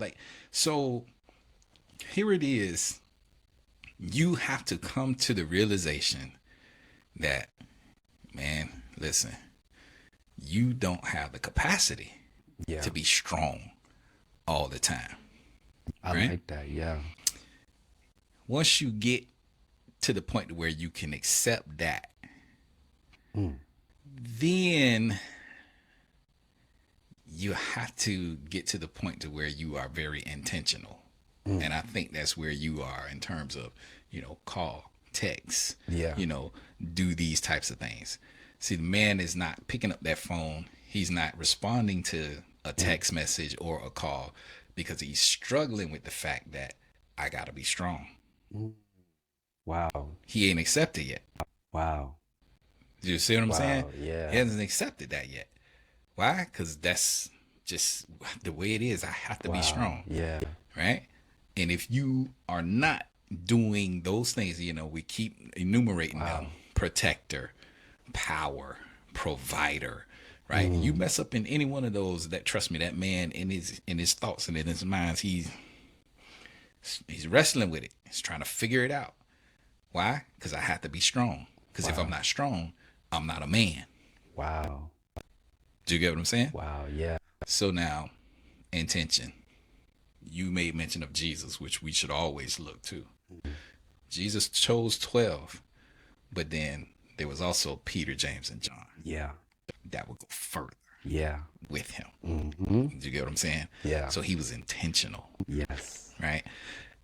Like, so here it is. You have to come to the realization that, man, listen, you don't have the capacity Yeah. to be strong all the time, I right? like that. Yeah. Once you get to the point where you can accept that, Mm. then you have to get to the point to where you are very intentional. Mm. And I think that's where you are in terms of, call, text, Yeah. do these types of things. See, the man is not picking up that phone. He's not responding to a Mm. text message or a call because he's struggling with the fact that I got to be strong. Mm. Wow. He ain't accepted yet. Wow. You see what I'm saying? Wow. He Yeah. hasn't accepted that yet. Why? Because that's just the way it is. I have to be Wow. strong, Yeah. right? And if you are not doing those things, we keep enumerating them: Wow. protector, power, provider, right? You Mm. mess up in any one of those, that, trust me, that man in his thoughts and in his minds, he's wrestling with it. He's trying to figure it out. Why? Because I have to be strong. Because if I'm Wow. not strong, I'm not a man. Wow. Do you get what I'm saying? Wow. Yeah. So now, intention. You made mention of Jesus, which we should always look to. Mm. Jesus chose 12, but then there was also Peter, James, and John Yeah. that would go further Yeah. with him. Hmm. Do you get what I'm saying? Yeah. So he was intentional, Yes. right?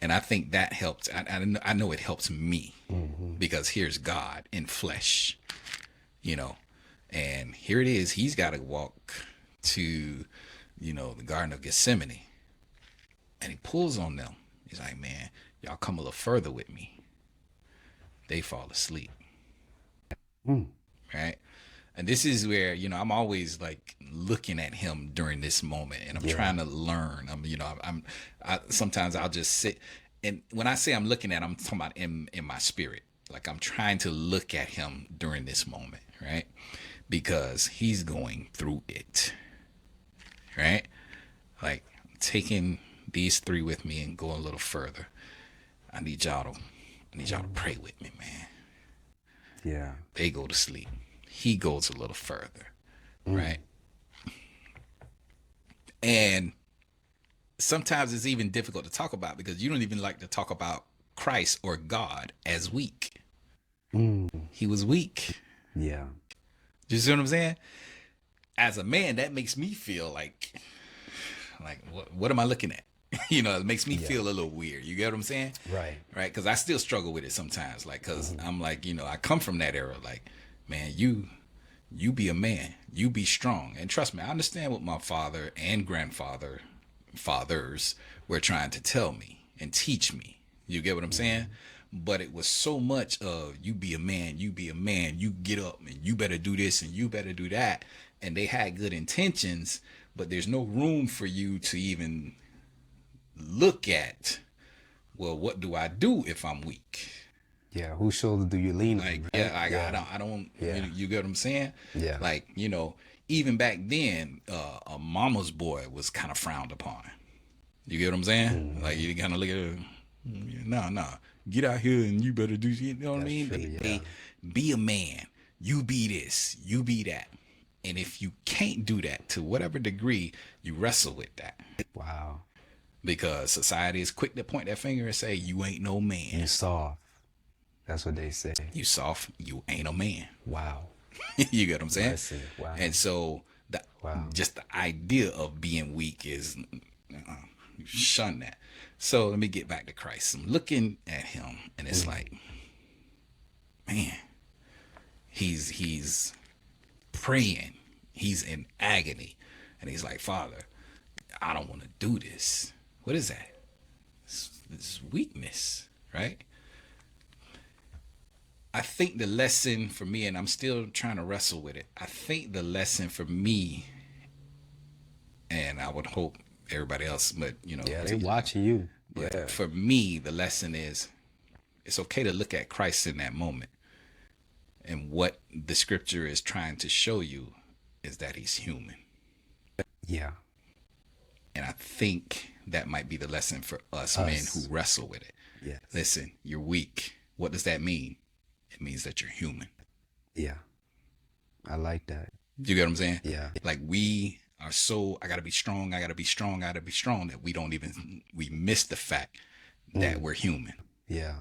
And I think that helped. I know it helps me Hmm. because here's God in flesh, you know, and here it is. He's got to walk to, the Garden of Gethsemane, and he pulls on them. He's like, man, y'all come a little further with me. They fall asleep, Mm. right? And this is where, I'm always like looking at him during this moment, and I'm Yeah. trying to learn. Sometimes I'll just sit, and when I say I'm looking at him, I'm talking about in my spirit. Like, I'm trying to look at him during this moment, right? Because he's going through it, right? Like, taking these three with me and go a little further. I need y'all to Mm. pray with me, man. Yeah. They go to sleep. He goes a little further, Mm. right? And sometimes it's even difficult to talk about because you don't even like to talk about Christ or God as weak. Mm. He was weak. Yeah. Do you see what I'm saying? As a man, that makes me feel like what am I looking at? It makes me Yeah. feel a little weird. You get what I'm saying? Right. Right? Because I still struggle with it sometimes. Like, because Hmm. I'm like, I come from that era. Like, man, you be a man, you be strong, and trust me, I understand what my father and fathers were trying to tell me and teach me. You get what I'm saying? Hmm. But it was so much of, you be a man, you be a man, you get up and you better do this and you better do that. And they had good intentions, but there's no room for you to even look at, well, what do I do if I'm weak? Yeah. Whose shoulder do you lean Like, on? yeah, Right. like, I Yeah. don't, I don't, Yeah. you get what I'm saying? Yeah. Like, even back then, a mama's boy was kind of frowned upon. You get what I'm saying? Like, Hmm. you kind of look at it, no, no, get out here and you better do, you know what I That's mean? true. They Yeah. be a man, you be this, you be that. And if you can't do that to whatever degree, you wrestle with that Wow. because society is quick to point that finger and say, you ain't no man. You soft. That's what they say. You soft, you ain't a man. Wow. You get what I'm saying? Blessing. Wow. And so the Wow. just the idea of being weak is, shun that. So let me get back to Christ. I'm looking at him, and it's Mm. like, man, he's praying, he's in agony, and he's like, Father, I don't want to do this. What is that? This weakness, right? I think the lesson for me, and I'm still trying to wrestle with it. I think the lesson for me, and I would hope everybody else, but Yeah. They watching you. but Yeah. for me, the lesson is, it's okay to look at Christ in that moment. And what the scripture is trying to show you is that he's human. Yeah. And I think that might be the lesson for us men who Us. wrestle with it. Yes. Listen, you're weak. What does that mean? It means that you're human. Yeah. I like that. You get what I'm saying? Yeah. Like we are so, I gotta be strong, I gotta be strong, I gotta be strong, that we miss the fact that we're human. Yeah.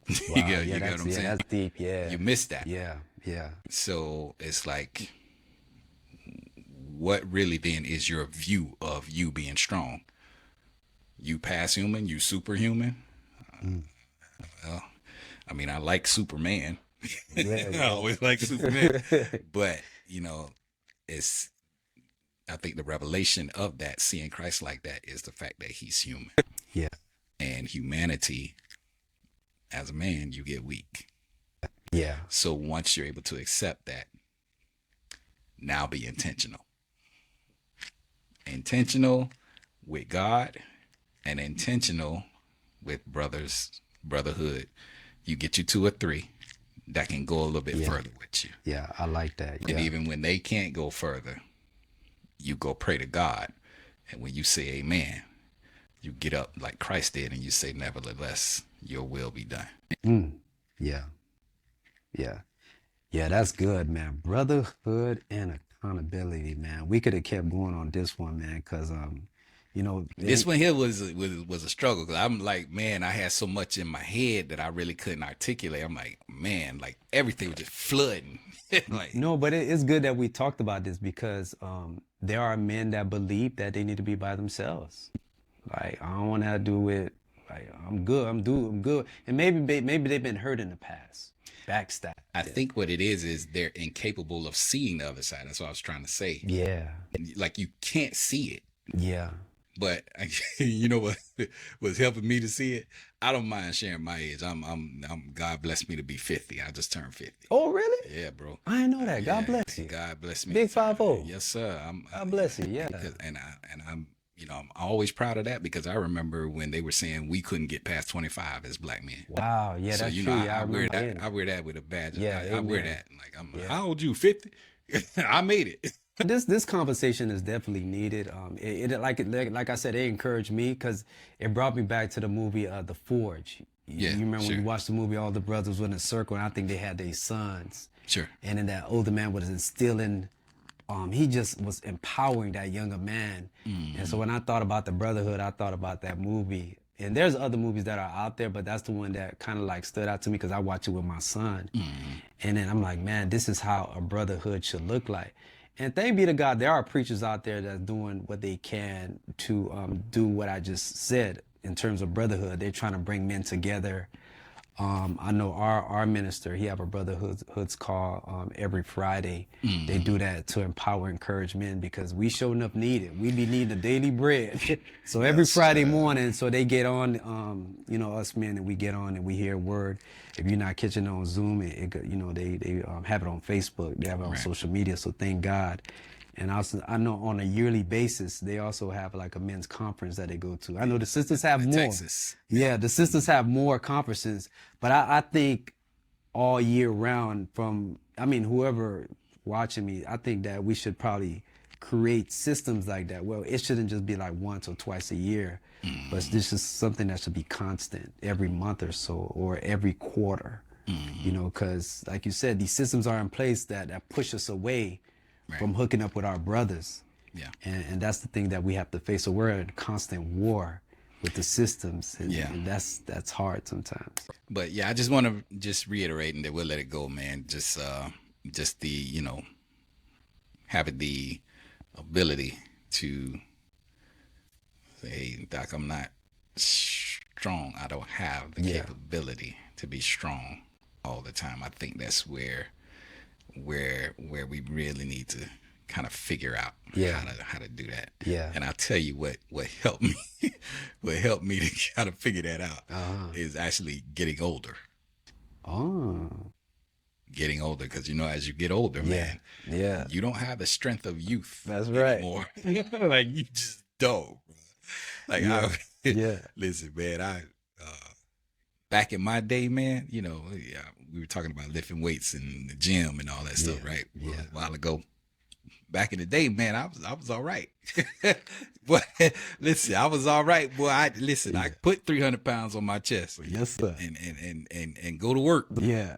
You Wow. get, Yeah, you get that's, what I'm yeah, saying? that's deep. Yeah. You miss that. Yeah. Yeah. So it's like, what really then is your view of you being strong? You past human, you superhuman? Well, I mean, I like Superman. Yeah, I always like Superman. But, you know, it's, I think the revelation of that, seeing Christ like that, is the fact that he's human. Yeah. And humanity, as a man, you get weak. Yeah. So once you're able to accept that, now be intentional. Intentional with God and intentional with brotherhood. You get you 2 or 3 that can go a little bit further with you. Yeah. I like that. And Yeah. even when they can't go further, you go pray to God. And when you say amen, you get up like Christ did and you say, nevertheless, your will be done. Yeah. Yeah. Yeah, that's good, man. Brotherhood and accountability, man. We could have kept going on this one, man, because you know, This one here was a struggle, because I'm like, man, I had so much in my head that I really couldn't articulate. I'm like, man, like everything was just flooding. Like, no, but it's good that we talked about this because there are men that believe that they need to be by themselves. Like, I don't want to do it. Like, I'm good. I'm good. And maybe they've been hurt in the past. Backstab. I think what it is they're incapable of seeing the other side. That's what I was trying to say. Yeah. Like, you can't see it. Yeah. But you know what was helping me to see it? I don't mind sharing my age. I'm God bless me to be 50. I just turned 50. Oh, really? Yeah, bro. I didn't know that. God Yeah, bless you. God bless me. Big 5-0. Yes, sir. God bless you. Yeah. Because, and I'm, you know, I'm always proud of that, because I remember when they were saying we couldn't get past 25 as black men. Wow. Yeah, So that's you true. know, Yeah, I wear remember that. hearing I wear that with a badge. Yeah, I wear amen. that. Like, I'm Yeah. how old you? 50? I made it. This conversation is definitely needed. Like I said, it encouraged me because it brought me back to the movie The Forge. Yeah, You remember when sure. you watched the movie, all the brothers were in a circle, and I think they had their sons. Sure. And then that older man was instilling, he just was empowering that younger man. And so when I thought about the brotherhood, I thought about that movie. And there's other movies that are out there, but that's the one that kind of like stood out to me because I watch it with my son. And then I'm like, man, this is how a brotherhood should look like. And thank be to God, there are preachers out there that's doing what they can to do what I just said in terms of brotherhood. They're trying to bring men together. I know our minister, he have a brotherhood's call every Friday. They do that to empower, encourage men because we sure enough need it. We be needing the daily bread. So every Friday morning, so they get on, you know, us men, and we get on and we hear a word. If you're not catching it on Zoom, you know, they have it on Facebook. They have it on social media. So thank God. And also, I know on a yearly basis, they also have like a men's conference that they go to. I know the sisters have more. Texas. Yeah, the sisters have more conferences, but I think all year round whoever watching me, I think that we should probably create systems like that. Well, it shouldn't just be like once or twice a year, but this is something that should be constant every month or so, or every quarter, you know, because like you said, these systems are in place that push us away from hooking up with our brothers. Yeah. And that's the thing that we have to face. So we're in constant war with the systems. And that's hard sometimes. But yeah, I just want to just reiterate, and that we'll let it go, man. Just the, you know, having the ability to say, hey, Doc, I'm not strong. I don't have the capability to be strong all the time. I think that's where we really need to kind of figure out how to do that. Yeah. And I'll tell you what helped me what helped me to kind of figure that out is actually getting older. Getting older, because you know, as you get older, man, you don't have the strength of youth. That's right. Anymore. Like, you just don't. Like, listen, man, back in my day, man, you know, we were talking about lifting weights in the gym and all that stuff, right? Yeah. A while ago. back in the day, man, I was all right. But listen, I was all right, boy. I put 300 pounds on my chest Yes, sir. and go to work. Yeah.